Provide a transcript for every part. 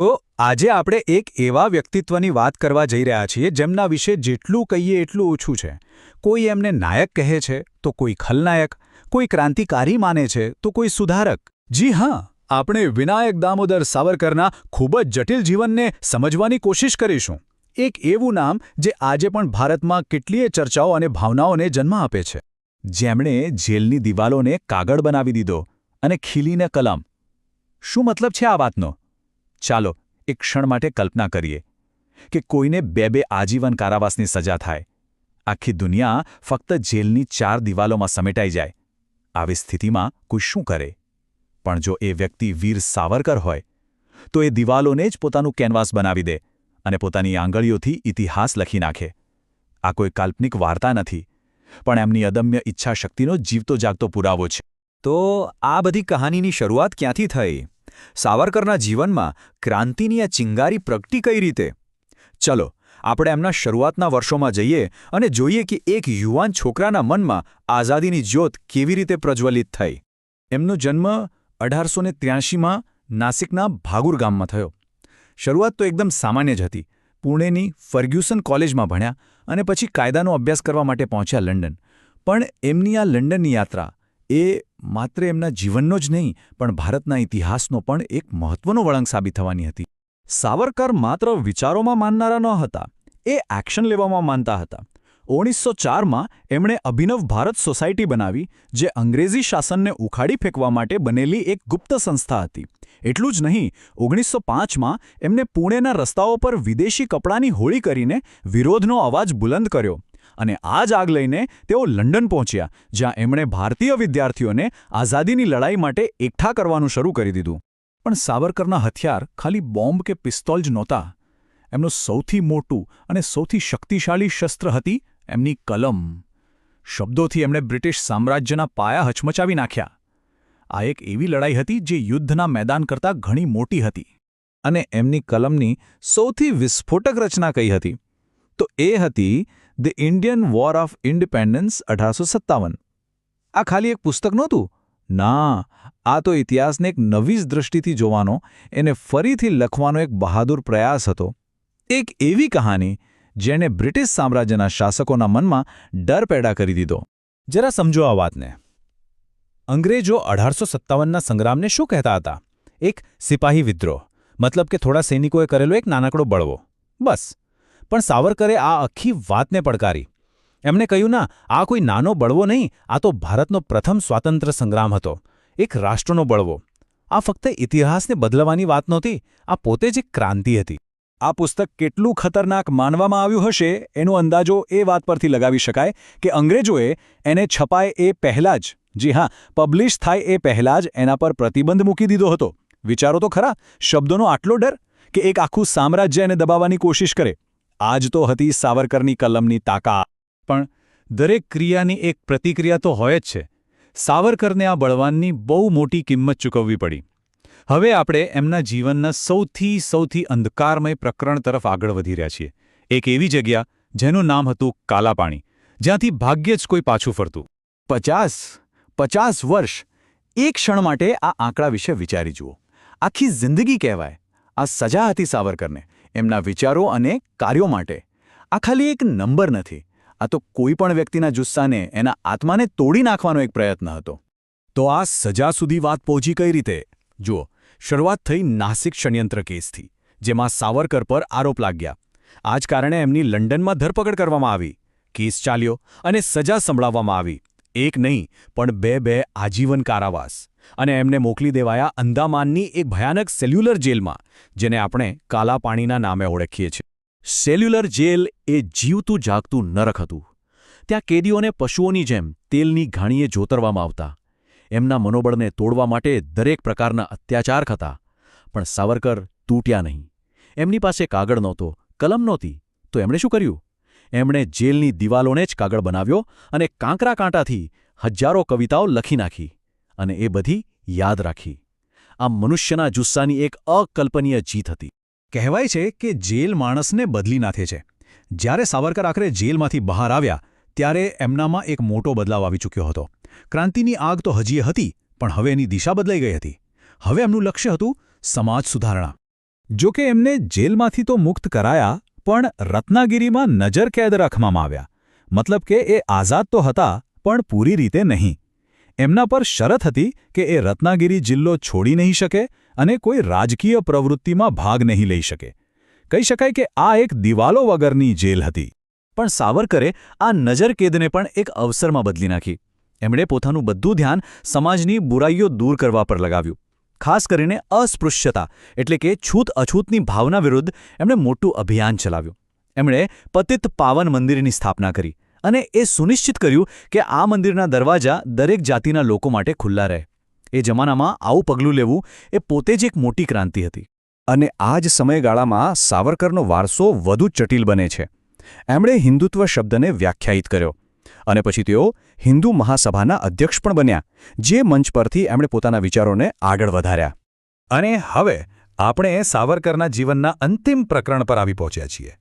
તો આજે આપણે એક એવા વ્યક્તિત્વની વાત કરવા જઈ રહ્યા છીએ જેમના વિશે જેટલું કહીએ એટલું ઓછું છે. કોઈ એમને નાયક કહે છે તો કોઈ ખલનાયક, કોઈ ક્રાંતિકારી માને છે તો કોઈ સુધારક. જી હા, આપણે વિનાયક દામોદર સાવરકરના ખૂબ જ જટિલ જીવનને સમજવાની કોશિશ કરીશું. એક એવું નામ જે આજે પણ ભારતમાં કેટલીય ચર્ચાઓ અને ભાવનાઓને જન્મ આપે છે. જેમણે જેલની દિવાલોને કાગળ બનાવી દીધો અને ખીલીને કલમ. શું મતલબ છે આ વાતનો? ચાલો એક ક્ષણ માટે કલ્પના કરીએ કે કોઈને બે આજીવન કારાવાસની સજા થાય. આખી દુનિયા ફક્ત જેલની 4 દિવાલોમાં સમેટાઈ જાય. આવી સ્થિતિમાં કોઈ શું કરે? પણ જો એ વ્યક્તિ વીર સાવરકર હોય તો એ દિવાલોને જ પોતાનું કેનવાસ બનાવી દે અને પોતાની આંગળીઓથી ઇતિહાસ લખી નાખે. આ કોઈ કાલ્પનિક વાર્તા નથી, પણ એમની અદમ્ય ઈચ્છાશક્તિનો જીવતો જાગતો પુરાવો છે. તો આ બધી કહાનીની શરૂઆત ક્યાંથી થઈ? સાવરકરના જીવનમાં ક્રાંતિની આ ચિંગારી પ્રગટી કઈ રીતે? ચલો આપણે એમના શરૂઆતના વર્ષોમાં જઈએ અને જોઈએ કે એક યુવાન છોકરાના મનમાં આઝાદીની જ્યોત કેવી રીતે પ્રજ્વલિત થઈ. એમનો જન્મ 1883માં નાસિકના ભાગુર ગામમાં થયો. શરૂઆત તો એકદમ સામાન્ય જ હતી. પુણેની ફર્ગ્યુસન કોલેજમાં ભણ્યા અને પછી કાયદાનો અભ્યાસ કરવા માટે પહોંચ્યા લંડન. પણ એમની આ લંડનની યાત્રા એ માત્ર એમના જીવનનો જ નહીં પણ ભારતના ઇતિહાસનો પણ એક મહત્વનો વળાંક સાબિત થવાની હતી. સાવરકર માત્ર વિચારોમાં માનનારા ન હતા, એ એક્શન લેવામાં માનતા હતા. 1904માં એમણે અભિનવ ભારત સોસાયટી બનાવી, જે અંગ્રેજી શાસનને ઉખાડી ફેંકવા માટે બનેલી એક ગુપ્ત સંસ્થા હતી. એટલું જ નહીં, 1905માં એમને પુણેના રસ્તાઓ પર વિદેશી કપડાની હોળી કરીને વિરોધનો અવાજ બુલંદ કર્યો. અને આ જ આગ લઈને તેઓ લંડન પહોંચ્યા, જ્યાં એમણે ભારતીય વિદ્યાર્થીઓને આઝાદીની લડાઈ માટે એકઠા કરવાનું શરૂ કરી દીધું. પણ સાવરકરના હથિયાર ખાલી બોમ્બ કે પિસ્તોલ જ નહોતા. એમનું સૌથી મોટું અને સૌથી શક્તિશાળી શસ્ત્ર હતી એમની કલમ. શબ્દોથી એમણે બ્રિટિશ સામ્રાજ્યના પાયા હચમચાવી નાખ્યા. આ એક એવી લડાઈ હતી જે યુદ્ધના મેદાન કરતાં ઘણી મોટી હતી. અને એમની કલમની સૌથી વિસ્ફોટક રચના કઈ હતી? તો એ હતી the Indian war of independence 1857. આ ખાલી એક પુસ્તક નહોતું. ના, આ તો ઇતિહાસને એક નવી જ દૃષ્ટિથી જોવાનો, એને ફરીથી લખવાનો એક બહાદુર પ્રયાસ હતો. એક એવી કહાની જેણે બ્રિટિશ સામ્રાજ્યના શાસકોના મનમાં ડર પેદા કરી દીધો. જરા સમજો આ વાતને. અંગ્રેજો 1857ના સંગ્રામને શું કહેતા હતા? એક સિપાહી વિદ્રોહ, મતલબ કે થોડા સૈનિકોએ કરેલો એક નાનકડો બળવો, બસ. પણ સાવરકરે આ આખી વાતને પડકારી. એમણે કહ્યું, ના, આ કોઈ નાનો બળવો નહીં, આ તો ભારતનો પ્રથમ સ્વાતંત્ર્ય સંગ્રામ હતો, એક રાષ્ટ્રનો બળવો. આ ફક્ત ઇતિહાસને બદલવાની વાત નહોતી, આ પોતે જ એક ક્રાંતિ હતી. આ પુસ્તક કેટલું ખતરનાક માનવામાં આવ્યું હશે એનો અંદાજો એ વાત પરથી લગાવી શકાય કે અંગ્રેજોએ એને છપાય એ પહેલાં જ, જી હા, પબ્લિશ થાય એ પહેલાં જ એના પર પ્રતિબંધ મૂકી દીધો હતો. વિચારો તો ખરા, શબ્દોનો આટલો ડર કે એક આખું સામ્રાજ્ય એને દબાવવાની કોશિશ કરે. આ જ તો હતી સાવરકરની કલમની તાકાત. પણ દરેક ક્રિયાની એક પ્રતિક્રિયા તો હોય જ છે. સાવરકરને આ બળવાનની બહુ મોટી કિંમત ચૂકવવી પડી. હવે આપણે એમના જીવનના સૌથી અંધકારમય પ્રકરણ તરફ આગળ વધી રહ્યા છીએ. એક એવી જગ્યા જેનું નામ હતું કાલા પાણી, જ્યાંથી ભાગ્યે જ કોઈ પાછું ફરતું. 50 વર્ષ! એક ક્ષણ માટે આ આંકડા વિશે વિચારી જુઓ. આખી જિંદગી કહેવાય. આ સજા હતી સાવરકરને, એમના વિચારો અને કાર્યો માટે. આ ખાલી એક નંબર નથી, આ તો કોઈ પણ વ્યક્તિના જુસ્સાને, એના આત્માને તોડી નાખવાનો એક પ્રયત્ન હતો. તો આ સજા સુધી વાત પહોંચી કઈ રીતે? જુઓ, શરૂઆત થઈ નાસિક ષડયંત્ર કેસથી, જેમાં સાવરકર પર આરોપ લાગ્યા. આ જ કારણે એમની લંડનમાં ધરપકડ કરવામાં આવી. કેસ ચાલ્યો અને સજા સંભળાવવામાં આવી. એક નહીં પણ બે આજીવન કારાવાસ. અને એમને મોકલી દેવાયા અંદામાનની એક ભયાનક સેલ્યુલર જેલમાં, જેને આપણે કાલા પાણીના નામે ઓળખીએ છીએ. સેલ્યુલર જેલ એ જીવતું જાગતું નરક હતું. ત્યાં કેદીઓને પશુઓની જેમ તેલની ઘાણીએ જોતરવામાં આવતા. એમના મનોબળને તોડવા માટે દરેક પ્રકારના અત્યાચાર થતા. પણ સાવરકર તૂટ્યા નહીં. એમની પાસે કાગળ નહોતો, કલમ નહોતી, તો એમણે શું કર્યું? એમણે જેલની દિવાલોને જ કાગળ બનાવ્યો અને કાંકરા કાંટાથી હજારો કવિતાઓ લખી નાખી. અને એ બધી યાદ રાખી. આ મનુષ્યના જુસ્સાની એક અકલ્પનીય જીત હતી. કહેવાય છે કે જેલ માણસને બદલી નાખે છે. જ્યારે સાવરકર આખરે જેલમાંથી બહાર આવ્યા ત્યારે એમનામાં એક મોટો બદલાવ આવી ચૂક્યો હતો. ક્રાંતિની આગ તો હજી હતી, પણ હવે એની દિશા બદલાઈ ગઈ હતી. હવે એમનું લક્ષ્ય હતું સમાજ સુધારણા. જો કે એમને જેલમાંથી તો મુક્ત કરાયા, પણ રત્નાગીરીમાં નજરકેદ રાખવામાં આવ્યા. મતલબ કે એ આઝાદ તો હતા, પણ પૂરી રીતે નહીં. એમના પર શરત હતી કે એ રત્નાગીરી જિલ્લો છોડી નહીં શકે અને કોઈ રાજકીય પ્રવૃત્તિમાં ભાગ નહીં લઈ શકે. કહી શકાય કે આ એક દિવાલો વગરની જેલ હતી. પણ સાવરકરે આ નજરકેદને પણ એક અવસરમાં બદલી નાખી. એમણે પોતાનું બધું ધ્યાન સમાજની બુરાઈઓ દૂર કરવા પર લગાવ્યું. ખાસ કરીને અસ્પૃશ્યતા એટલે કે છૂત-અછૂતની ભાવના વિરુદ્ધ એમણે મોટું અભિયાન ચલાવ્યું. એમણે પતિત પાવન મંદિરની સ્થાપના કરી અને એ સુનિશ્ચિત કર્યું કે આ મંદિરના દરવાજા દરેક જાતિના લોકો માટે ખુલ્લા રહે. એ જમાનામાં આવું પગલું લેવું એ પોતે જ એક મોટી ક્રાંતિ હતી. અને આ જ સમયગાળામાં સાવરકરનો વારસો વધુ જટિલ બને છે. એમણે હિન્દુત્વ શબ્દને વ્યાખ્યાયિત કર્યો અને પછી તેઓ હિન્દુ મહાસભાના અધ્યક્ષ પણ બન્યા, જે મંચ પરથી એમણે પોતાના વિચારોને આગળ વધાર્યા. અને હવે આપણે સાવરકરના જીવનના અંતિમ પ્રકરણ પર આવી પહોંચ્યા છીએ.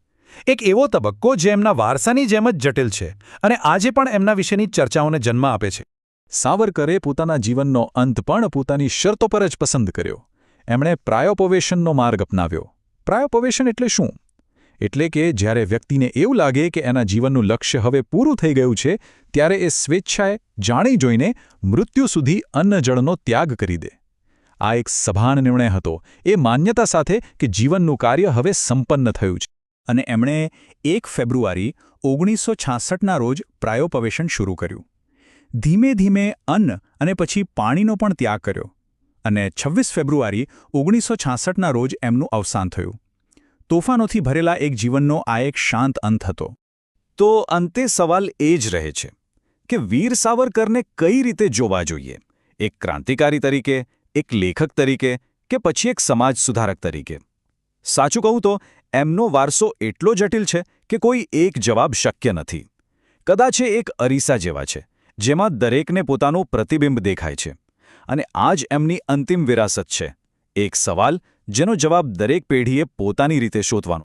એક એવો તબક્કો જે એમના વારસાની જેમ જ જટિલ છે અને આજે પણ એમના વિશેની ચર્ચાઓને જન્મ આપે છે. સાવરકરે પોતાના જીવનનો અંત પણ પોતાની શરતો પર જ પસંદ કર્યો. એમણે પ્રાયોપવેશનનો માર્ગ અપનાવ્યો. પ્રાયોપવેશન એટલે શું? એટલે કે જ્યારે વ્યક્તિને એવું લાગે કે એના જીવનનું લક્ષ્ય હવે પૂરું થઈ ગયું છે, ત્યારે એ સ્વેચ્છાએ જાણી જોઈને મૃત્યુ સુધી અન્નજળનો ત્યાગ કરી દે. આ એક સભાન નિર્ણય હતો, એ માન્યતા સાથે કે જીવનનું કાર્ય હવે સંપન્ન થયું છે. અને એમણે 1 ફેબ્રુઆરી 1966ના રોજ પ્રાયોપવેશન શરૂ કર્યું. ધીમે ધીમે અન્ન અને પછી પાણીનો પણ ત્યાગ કર્યો. અને 26 ફેબ્રુઆરી 1966ના રોજ એમનું અવસાન થયું. તોફાનોથી ભરેલા એક જીવનનો આ એક શાંત અંત હતો. તો અંતે સવાલ એ જ રહે છે કે વીર સાવરકરને કઈ રીતે જોવા જોઈએ? એક ક્રાંતિકારી તરીકે, એક લેખક તરીકે, કે પછી એક સમાજ સુધારક તરીકે? સાચું કહું તો એમનો વારસો એટલો જટિલ છે કે કોઈ એક જવાબ શક્ય નથી. કદાચ એ એક અરીસા જેવા છે, જેમાં દરેકને પોતાનું પ્રતિબિંબ દેખાય છે. અને આ જ એમની અંતિમ વિરાસત છે, એક સવાલ જેનો જવાબ દરેક પેઢીએ પોતાની રીતે શોધવાનો